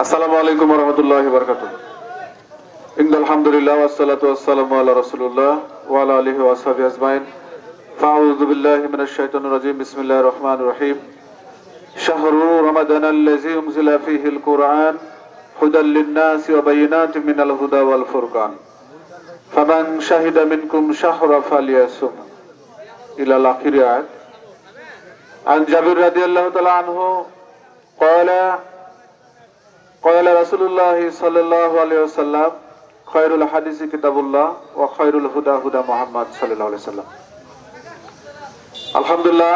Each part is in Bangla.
আসসালামু আলাইকুম ওয়া রাহমাতুল্লাহি ওয়া বারাকাতুহু। ইন্নাল হামদুলিল্লাহ ওয়াসসালাতু ওয়াসসালামু আলা রাসূলিল্লাহ ওয়া আলা আলিহি ওয়া সাহবিহি আজমাইন। ফাউযু বিল্লাহি মিনাশ শাইতানির রাজীম। বিসমিল্লাহির রহমানির রহিম। শাহরু রমাদানাল্লাযী উনজিলা ফীহিল কুরআন হুদাল লিন-নাসি ওয়া বায়িনাতিন মিনাল হুদা ওয়াল ফুরকান। ফামান শাহিদা মিনকুম শাহরা ফালিয়াসুম। ইলাল আখির আয়াত। আন জাবির রাদিয়াল্লাহু তাআলা আনহু قال قال رسول الله صلى الله عليه وسلم خير الحديث كتاب الله وخير الهدى هدى محمد صلى الله عليه وسلم। আলহামদুলিল্লাহ,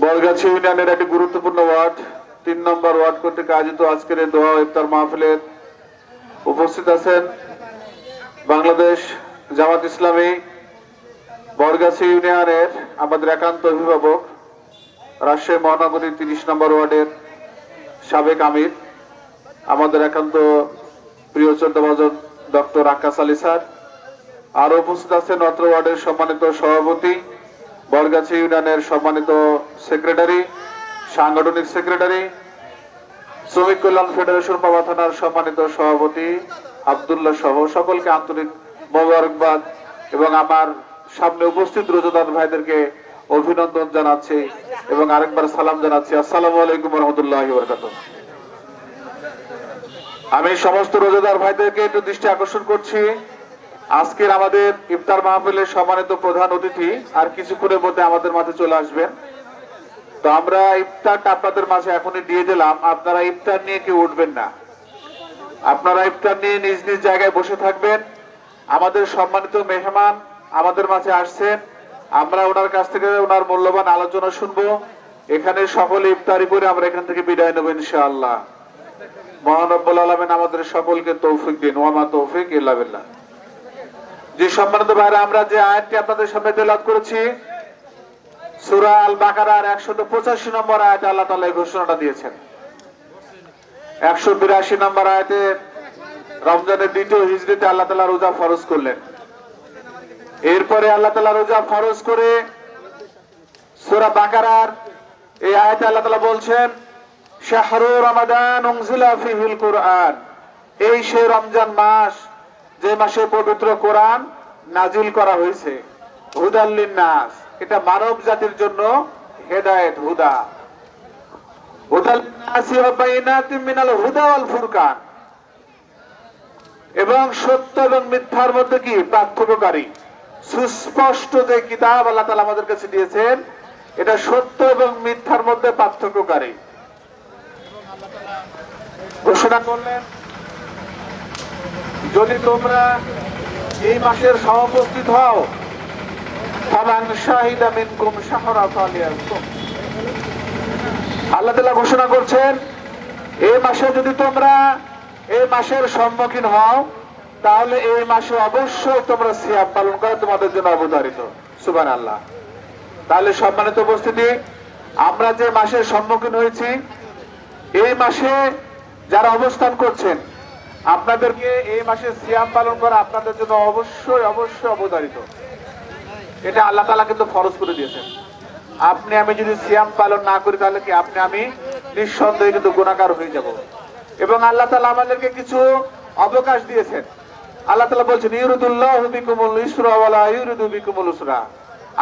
বরগাছি ইউনিয়নের একটি গুরুত্বপূর্ণ ওয়ার্ড ৩ নম্বর ওয়ার্ড কর্তৃক আয়োজিত আজকের এই দোয়া ও ইফতার মাহফিলে উপস্থিত আছেন বাংলাদেশ জামাত ইসলামী বরগাছি ইউনিয়নের আমাদের একান্ত অভিভাবক, রাজশাহী মহানগরীর ৩০ নম্বর ওয়ার্ডের সাবেক আমির, আমাদের একান্ত প্রিয় চন্দ্রভাজন ডক্টর আকাশ আলী স্যার। আরো উপস্থিত আছেন অত্র ওয়ার্ডের সম্মানিত সভাপতি, বরগাছি ইউনিয়নের সম্মানিত সেক্রেটারি, সাংগঠনিক সেক্রেটারি, শ্রমিক কল্যাণ ফেডারেশন পাবা থানার সম্মানিত সভাপতি আব্দুল্লাহ সহ সকলকে আন্তরিক মোবারকবাদ এবং আমার সামনে উপস্থিত রোজাদার ভাইদেরকে অভিনন্দন জানাচ্ছি এবং আরেকবার সালাম জানাচ্ছি। আসসালামু আলাইকুম ওয়া রাহমাতুল্লাহি ওয়া বারাকাতুহু। আমি সমস্ত রোজাদার ভাইদেরকে একটু দৃষ্টি আকর্ষণ করছি, আজকের আমাদের ইফতার মাহফিলের সম্মানিত প্রধান অতিথি আর কিছুক্ষণের মধ্যে আমাদের মাঝে চলে আসবেন। তো আমরা ইফতারটা আপনাদের মাঝে এখনই দিয়ে দিলাম, আপনারা ইফতার নিয়ে কেউ উঠবেন না, আপনারা ইফতার নিয়ে নিজ নিজ জায়গায় বসে থাকবেন। আমাদের সম্মানিত মেহমান আমাদের মাঝে আসছেন, আমরা ওনার কাছ থেকে ওনার মূল্যবান আলোচনা শুনবো। এখানে সকলে ইফতারি করে আমরা এখান থেকে বিদায় নেব ইনশাআল্লাহ। মহান রব্বুল আলামিন আমাদের সকলকে তৌফিক দিন, ওয়া মা তৌফিক ইল্লা বিল্লাহ। যে সম্মানিত ভাইরা, আমরা যে আয়াতটি আপনাদের সামনে তেলাওয়াত করেছি সূরা আল বাকারার 185 নম্বর আয়াতে আল্লাহ তাআলা এই ঘোষণাটা দিয়েছেন। 182 নম্বর আয়াতে রমজানের দ্বিতীয় হিজরিতে আল্লাহ তাআলা রোজা ফরজ করলেন। এরপরে আল্লাহ তাআলা রোজা ফরজ করে সূরা বাকারার এই আয়াতে আল্লাহ তাআলা বলছেন, শাহরু রমাদান উনজিলা ফীহিল কুরআন, এই সেই রমজান মাস যে মাসে পবিত্র কোরআন নাজিল করা হয়েছে। হুদাল লিন-নাস, এটা মানব জাতির জন্য হেদায়েত, হুদা। হুদাল লিন-নাসি ওয়া বায়িনাতিন মিনাল হুদা ওয়াল ফুরকান, এবং সত্য এবং মিথ্যার মধ্যে কি পার্থক্যকারী সুস্পষ্ট যে কিতাব আল্লাহ তাআলা আমাদের কাছে দিয়েছেন, এটা সত্য এবং মিথ্যার মধ্যে পার্থক্যকারী। ঘোষণা করলেন, যদি তোমরা এই মাসের সমাপস্থিত হও, ফামান শাহিদা মিনকুম শাহরা ফালিয়াসুম। আল্লাহ তাআলা ঘোষণা করছেন, এই মাসে যদি তোমরা এই মাসের সম্মুখীন হও, তাহলে এই মাসে অবশ্যই তোমরা সিয়াম পালন করা তোমাদের জন্য অবধারিত। সুবহানাল্লাহ। তাহলে সম্মানিত উপস্থিতি, আমরা যে মাসের সম্মুখীন হয়েছি, এই মাসে যারা অবস্থান করছেন, আপনাদেরকে এই মাসে সিয়াম পালন করা আপনাদের জন্য অবশ্যই অবশ্যই অবধারিত। এটা আল্লাহ তাআলা কিন্তু ফরজ করে দিয়েছেন। আপনি আমি যদি সিয়াম পালন না করি, তাহলে কি আপনি আমি নিঃসন্দেহে কিন্তু গুনাহগার হয়ে যাব। এবং আল্লাহ তাআলা আমাদেরকে কিছু অবকাশ দিয়েছেন। আল্লাহ তাআলা বলছেন, ইউরিদুল্লাহু বিকুমুল ইসরা ওয়া লা ইউরিদু বিকুমুল উসরা,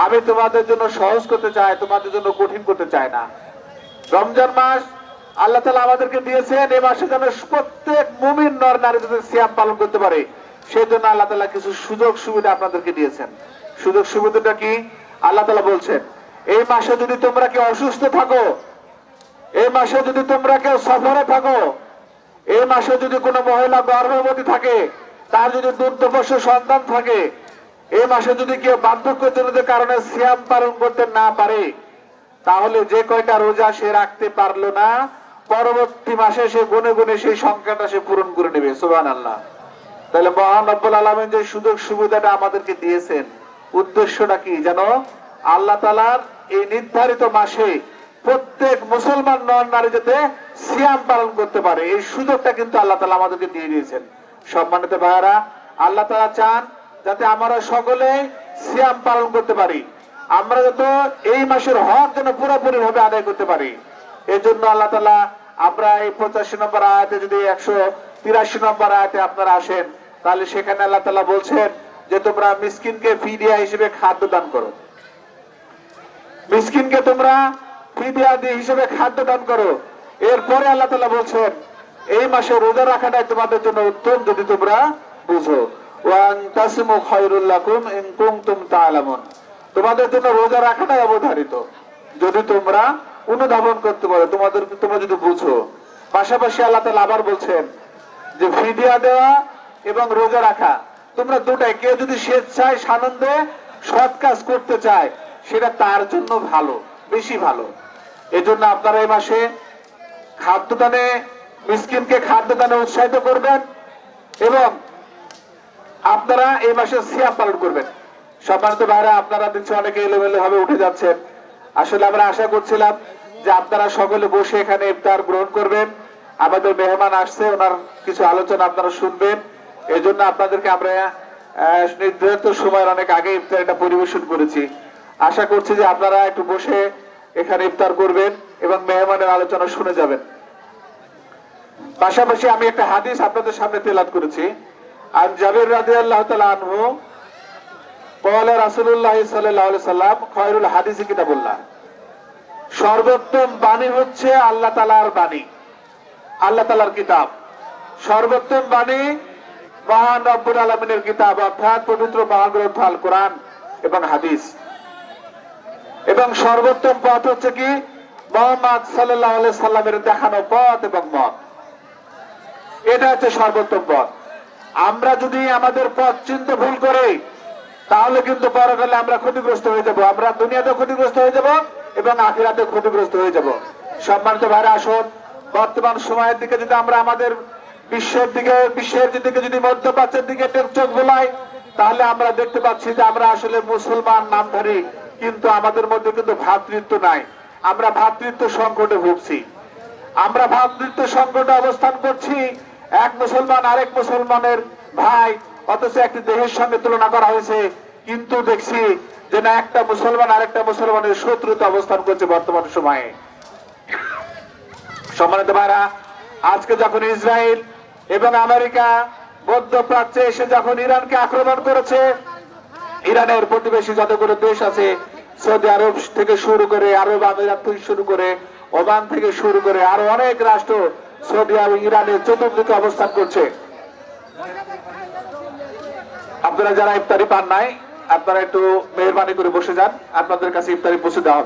আমি তোমাদের জন্য সহজ করতে চাই, তোমাদের জন্য কঠিন করতে চাই না। রমজান মাস আল্লাহ তাআলা আমাদেরকে দিয়েছেন, এই মাসে যেন প্রত্যেক মুমিন নর নারী যাতে সিয়াম পালন করতে পারে, সেই জন্য আল্লাহ তাআলা কিছু সুযোগ সুবিধা আপনাদেরকে দিয়েছেন। সুযোগ সুবিধাটা কি? আল্লাহ তাআলা বলছেন, এই মাসে যদি তোমরা কেউ অসুস্থ থাকো, এই মাসে যদি তোমরা কেউ সফরে থাকো, এই মাসে যদি কোনো মহিলা গর্ভবতী থাকে, তার যদি দুগ্ধপোষ্য সন্তান থাকে, এই মাসে যদি কেউ বার্ধক্যজনিত কারণে সিয়াম পালন করতে না পারে, তাহলে যে কয়টা রোজা সে রাখতে পারলো না, পরবর্তী মাসে সে গুনে গুনে সেই সংখ্যাটা সে পূরণ করে নেবে। সুবহানাল্লাহ। তাহলে মহান রব্বুল আলামিন যে সুযোগ সুবিধাটা আমাদেরকে দিয়েছেন, উদ্দেশ্যটা কি? যেন আল্লাহ তাআলার এই নির্ধারিত মাসে প্রত্যেক মুসলমান নর নারী যাতে সিয়াম পালন করতে পারে, এই সুযোগটা কিন্তু আল্লাহ তাআলা আমাদেরকে দিয়ে দিয়েছেন। সম্মানিত ভাইরা, আল্লাহ তাআলা চান যাতে আমরা সকলে সিয়াম পালন করতে পারি, আমরা যাতে এই মাসের হক যেন পুরোপুরি ভাবে আদায় করতে পারি। এই জন্য আল্লাহ তাআলা আমরা এই 85 নম্বর আয়াতে যদি 183 নম্বর আয়াতে আপনারা আসেন, তাহলে সেখানে আল্লাহ তাআলা বলছেন যে তোমরা মিসকিনকে ফিদিয়া হিসেবে খাদ্য দান করো। মিসকিনকে তোমরা ফিদিয়া হিসেবে খাদ্য দান করো। এরপরে আল্লাহ তাআলা বলছেন এই মাসে রোজা রাখাটাই তোমাদের জন্য উত্তম যদি তোমরা বুঝো। ওয়ান তাসিমু খায়রুল লাকুম ইন কুনতুম তা'লামুন। তোমাদের জন্য রোজা রাখাটাই অবধারিত যদি তোমরা অনুধাবন করতে পারো, তোমরা যদি বুঝো। পাশাপাশি আল্লাহ তাআলা আবার বলছেন যে ফিদিয়া দেওয়া এবং রোজা রাখা তোমরা দুটাই, কেউ যদি স্বেচ্ছায় সানন্দে সৎ কাজ করতে চায় সেটা তার জন্য ভালো, বেশি ভালো। এজন্য আপনারা এই মাসে খাদ্যদানে, মিসকিনকে খাদ্যদানে উৎসাহিত করবেন এবং আপনারা এই মাসে সিয়াম পালন করবেন। সম্মানিত ভাইরা, আপনারা দেখছি অনেকে এলোমেলো ভাবে উঠে যাচ্ছেন। আসলে আমরা আশা করছিলাম যে আপনারা সকলে বসে এখানে ইফতার গ্রহণ করবেন। আমাদের মেহমান আসছে, ওনার কিছু আলোচনা আপনারা শুনবেন। এই জন্য আপনাদেরকে আমরা নির্ধারিত সময়ের অনেক আগে ইফতার এটা পরিবেশন করেছি। আশা করছি যে আপনারা একটু বসে এখানে ইফতার করবেন এবং মেহমানের আলোচনা শুনে যাবেন। পাশাপাশি আমি একটা হাদিস আপনাদের সামনে তেলাওয়াত করেছি। আর জাবির রাদিয়াল্লাহু তাআলা আনহু قال রাসূলুল্লাহ সাল্লাল্লাহু আলাইহি সাল্লাম খায়রুল হাদিস কিতাবুল্লাহ। সর্বোত্তম বাণী হচ্ছে আল্লাহ তাআলার বাণী, আল্লাহ তাআলার কিতাব। সর্বোত্তম বাণী মহান রব্বুল আলামিনের কিতাব, অর্থাৎ পবিত্র মহাগ্রন্থ আল কোরআন এবং হাদিস। এবং সর্বোত্তম পথ হচ্ছে কি মুহাম্মদ সাল্লাল্লাহু আলাইহি সাল্লামের দেখানো পথ এবং মত। এটা হচ্ছে সর্বোত্তম পথ। আমরা যদি আমাদের পথ চিনতে ভুল করি তাহলে কিন্তু পরকালে আমরা ক্ষতিগ্রস্ত হয়ে যাব। আমরা দুনিয়াতে ক্ষতিগ্রস্ত হয়ে যাব এবং আখিরাতে ক্ষতিগ্রস্ত হয়ে যাব। সম্মানিত ভাইরা, আসুন বর্তমান সময়ের দিকে যদি আমরা আমাদের বিশ্বের দিকে যদি মধ্যপ্রাচ্যের দিকে চোখ বোলাই তাহলে আমরা দেখতে পাচ্ছি যে আমরা আসলে মুসলমান নামধারী, কিন্তু আমাদের মধ্যে কিন্তু ভ্রাতৃত্ব নাই। আমরা ভ্রাতৃত্ব সংকটে ভুগছি। আমরা ভ্রাতৃত্ব সংকটে অবস্থান করছি। এক মুসলমান আরেক মুসলমানের ভাই, অথচ একটি দেহের সঙ্গে তুলনা করা হয়েছে, কিন্তু দেখছি যে না, একটা মুসলমান আরেকটা মুসলমানের শত্রুতে অবস্থান করছে বর্তমান সময়ে। সম্মানিত ভাইরা, আজকে যখন ইসরায়েল এবং আমেরিকা মধ্যপ্রাচ্যে এসে যখন ইরানকে আক্রমণ করেছে, ইরানের প্রতিবেশী যতগুলো দেশ আছে, সৌদি আরব থেকে শুরু করে, আরব আমিরাত থেকে শুরু করে, ওমান থেকে শুরু করে আরো অনেক রাষ্ট্র সৌদি আরব ইরানের চতুর্দিকে অবস্থান করছে। আপনারা যারা ইফতারি পান নাই, আপনারা একটু মেহরবানি করে বসে যান, আপনাদের কাছে ইফতারি পৌঁছে দেওয়া হবে।